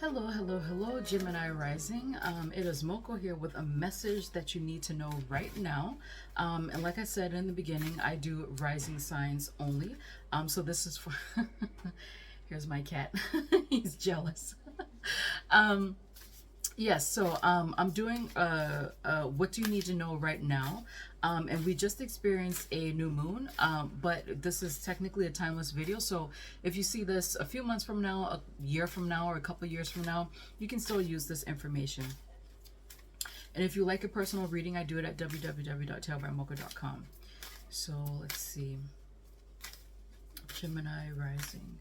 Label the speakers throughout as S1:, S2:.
S1: Hello, hello, hello, Gemini Rising. It is Moko here with a message that you need to know right now. And like I said in the beginning, I do rising signs only. So this is for... Here's my cat. He's jealous. Yes, so I'm doing what do you need to know right now, and we just experienced a new moon, but this is technically a timeless video, so if you see this a few months from now, a year from now, or a couple years from now, you can still use this information. And if you like a personal reading, I do it at www.tarotbymocha.com. So let's see, Gemini Rising.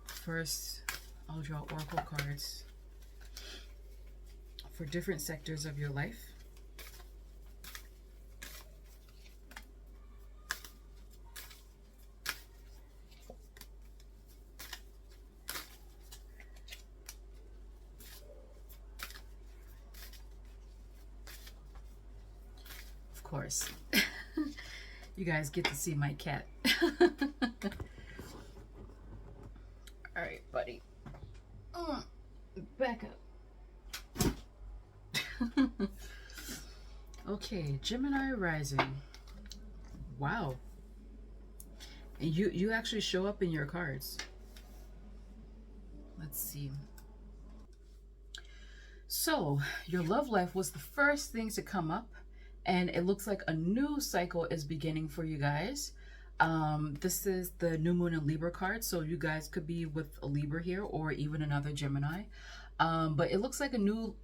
S1: First, I'll draw oracle cards for different sectors of your life. Of course, you guys get to see my cat. All right, buddy. Back up. Okay, Gemini Rising. Wow. And you actually show up in your cards. Let's see. So, your love life was the first thing to come up, and it looks like a new cycle is beginning for you guys. This is the new moon in Libra card, so you guys could be with a Libra here or even another Gemini. But it looks like a new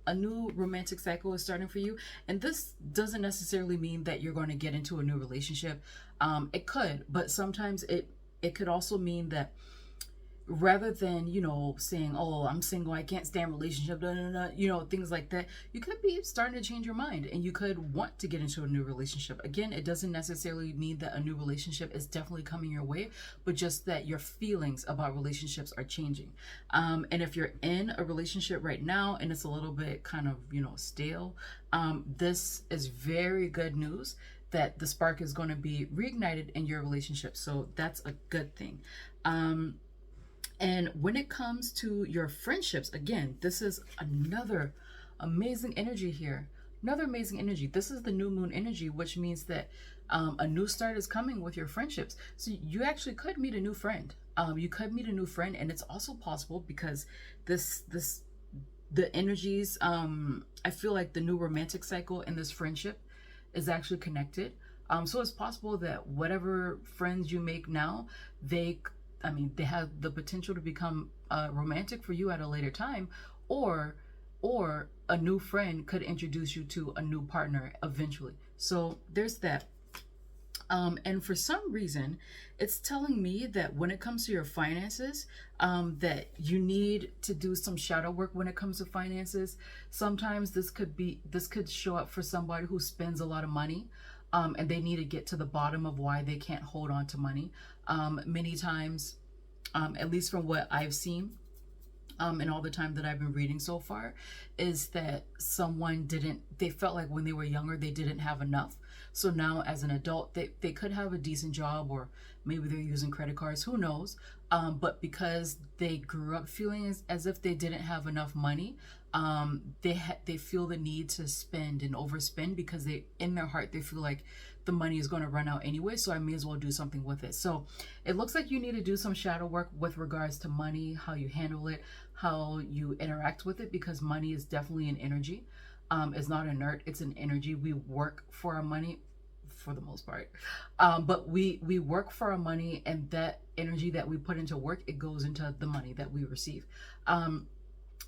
S1: romantic cycle is starting for you, and this doesn't necessarily mean that you're going to get into a new relationship. It could, but sometimes it could also mean that rather than, you know, saying, oh, I'm single, I can't stand relationship, you know, things like that, you could be starting to change your mind and you could want to get into a new relationship. Again, it doesn't necessarily mean that a new relationship is definitely coming your way, but just that your feelings about relationships are changing. And if you're in a relationship right now and it's a little bit kind of, you know, stale, this is very good news that the spark is going to be reignited in your relationship. So that's a good thing. And when it comes to your friendships, again, this is another amazing energy here. Another amazing energy. This is the new moon energy, which means that a new start is coming with your friendships. So you actually could meet a new friend. You could meet a new friend, and it's also possible because the energies, I feel like the new romantic cycle in this friendship is actually connected. So it's possible that whatever friends you make now, they have the potential to become romantic for you at a later time, or a new friend could introduce you to a new partner eventually. So there's that. And for some reason, it's telling me that when it comes to your finances, that you need to do some shadow work when it comes to finances. Sometimes this could show up for somebody who spends a lot of money. And they need to get to the bottom of why they can't hold on to money. Many times, at least from what I've seen, and all the time that I've been reading so far, is that they felt like when they were younger, they didn't have enough. So now as an adult, they could have a decent job, or maybe they're using credit cards, who knows? But because they grew up feeling as if they didn't have enough money, they feel the need to spend and overspend because in their heart, they feel like the money is going to run out anyway, so I may as well do something with it. So it looks like you need to do some shadow work with regards to money, how you handle it, how you interact with it, because money is definitely an energy. It's not inert, it's an energy. We work for our money for the most part, but we work for our money, and that energy that we put into work, it goes into the money that we receive.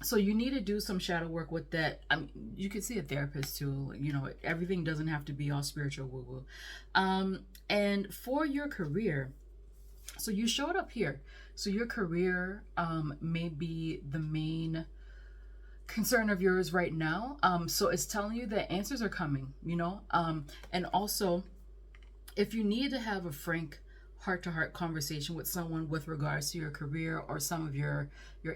S1: So you need to do some shadow work with that. I mean, you could see a therapist too. You know, everything doesn't have to be all spiritual woo-woo. And for your career, so you showed up here. So your career may be the main concern of yours right now. So it's telling you that answers are coming, you know. And also, if you need to have a frank heart-to-heart conversation with someone with regards to your career or some of your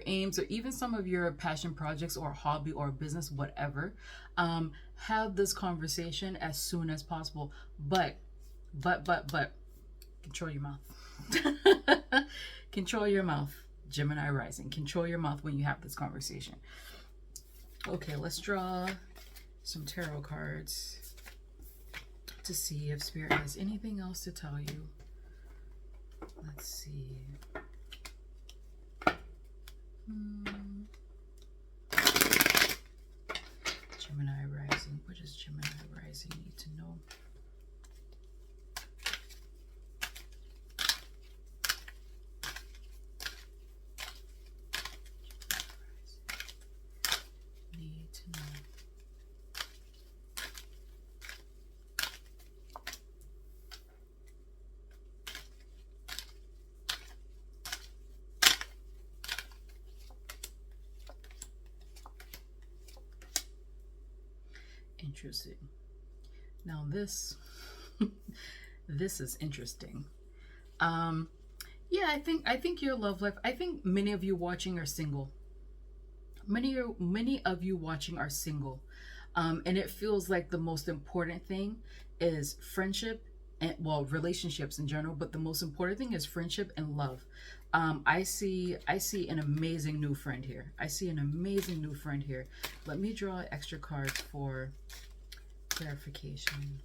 S1: aims, or even some of your passion projects or hobby or business, whatever, have this conversation as soon as possible. But control your mouth. Control your mouth. Gemini rising. Control your mouth when you have this conversation. Okay, let's draw some tarot cards to see if Spirit has anything else to tell you. Let's see. Gemini rising. What does Gemini rising need to know? Need to know. Interesting. Now this this is interesting. Yeah, I think your love life, I think many of you watching are single. Many of you watching are single. And it feels like the most important thing is friendship and, well, relationships in general, but the most important thing is friendship and love. I see an amazing new friend here. I see an amazing new friend here. Let me draw extra cards for clarification.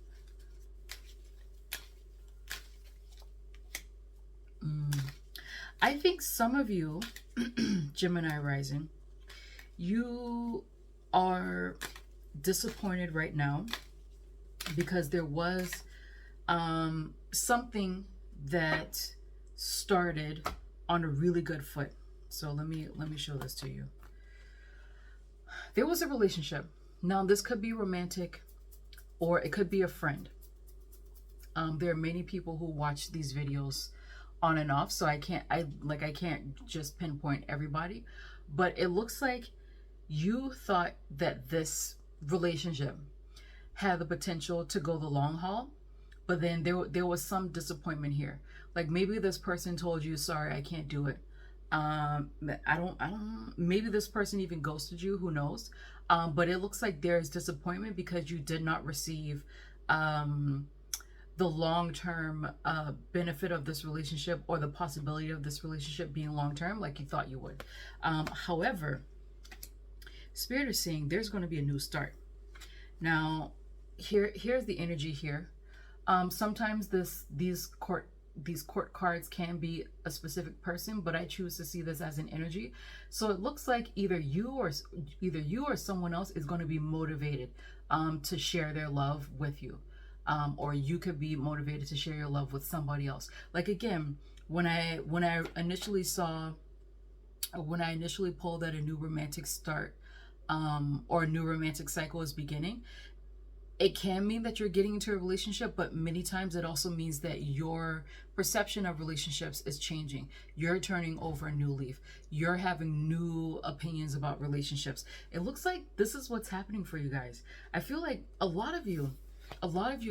S1: I think some of you, Gemini rising, you are disappointed right now because there was something that started on a really good foot. So let me show this to you. There was a relationship. Now this could be romantic or it could be a friend. There are many people who watch these videos on and off, so I can't just pinpoint everybody, but it looks like you thought that this relationship had the potential to go the long haul, but then there was some disappointment here. Like maybe this person told you, sorry, I can't do it. I don't, maybe this person even ghosted you, who knows? But it looks like there's disappointment because you did not receive the long-term benefit of this relationship or the possibility of this relationship being long-term like you thought you would. However, Spirit is saying there's going to be a new start. Now, here's the energy here. Sometimes these court cards can be a specific person, but I choose to see this as an energy. So it looks like either you or someone else is going to be motivated to share their love with you. Or you could be motivated to share your love with somebody else. Like again, when I initially pulled that a new romantic start or a new romantic cycle is beginning, it can mean that you're getting into a relationship, but many times it also means that your perception of relationships is changing. You're turning over a new leaf. You're having new opinions about relationships. It looks like this is what's happening for you guys. I feel like a lot of you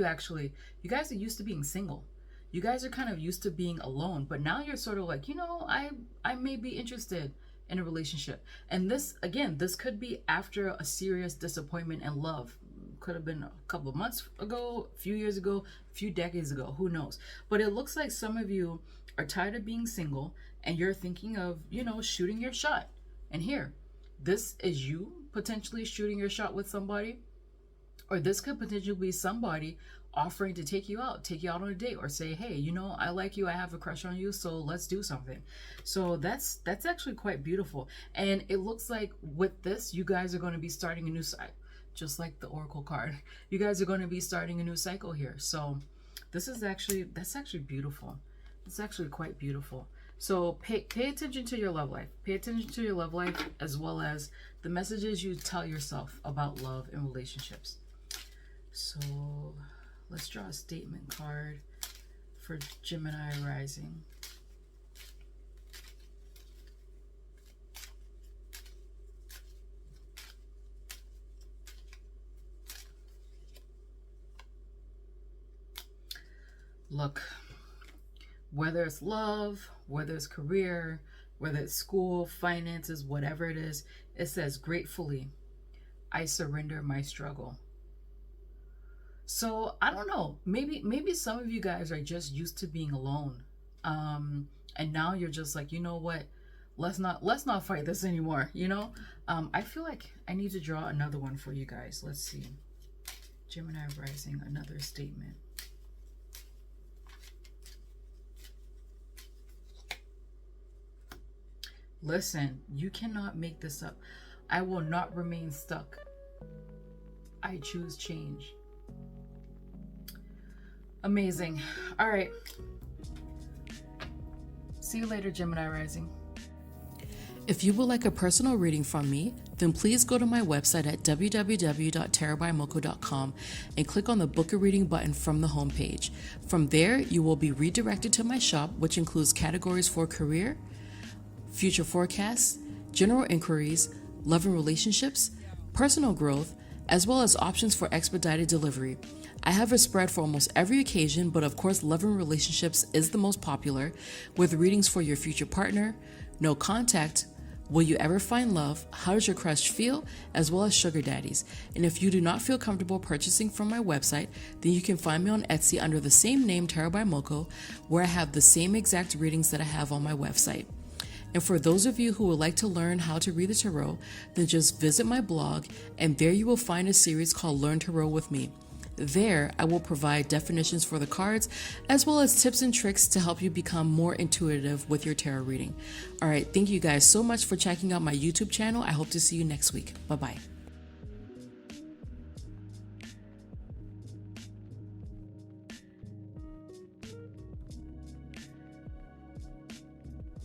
S1: actually, you guys are used to being single. You guys are kind of used to being alone, but now you're sort of like, you know, I may be interested in a relationship. And this, again, this could be after a serious disappointment in love. Could have been a couple of months ago, a few years ago, a few decades ago, who knows? But it looks like some of you are tired of being single and you're thinking of, you know, shooting your shot. And here, this is you potentially shooting your shot with somebody. Or this could potentially be somebody offering to take you out on a date, or say, hey, you know, I like you, I have a crush on you, so let's do something. So that's actually quite beautiful. And it looks like with this, you guys are going to be starting a new cycle, just like the Oracle card. You guys are going to be starting a new cycle here. So that's actually beautiful. It's actually quite beautiful. So pay attention to your love life. Pay attention to your love life, as well as the messages you tell yourself about love and relationships. So let's draw a statement card for Gemini rising. Look, whether it's love, whether it's career, whether it's school, finances, whatever it is, it says, gratefully, I surrender my struggle. So I don't know, maybe some of you guys are just used to being alone. And now you're just like, you know what? let's not fight this anymore, you know? I feel like I need to draw another one for you guys. Let's see. Gemini rising, another statement. Listen, you cannot make this up. I will not remain stuck. I choose change. Amazing. All right. See you later, Gemini rising. If you would like a personal reading from me, then please go to my website at www.tarotbymoko.com and click on the Book a Reading button from the homepage. From there, you will be redirected to my shop, which includes categories for career, future forecasts, general inquiries, love and relationships, personal growth, as well as options for expedited delivery. I have a spread for almost every occasion, but of course, love and relationships is the most popular, with readings for your future partner, no contact, will you ever find love, how does your crush feel, as well as sugar daddies. And if you do not feel comfortable purchasing from my website, then you can find me on Etsy under the same name, Tarot by Moko, where I have the same exact readings that I have on my website. And for those of you who would like to learn how to read the tarot, then just visit my blog, and there you will find a series called Learn Tarot with Me. There, I will provide definitions for the cards, as well as tips and tricks to help you become more intuitive with your tarot reading. All right, thank you guys so much for checking out my YouTube channel. I hope to see you next week. Bye-bye.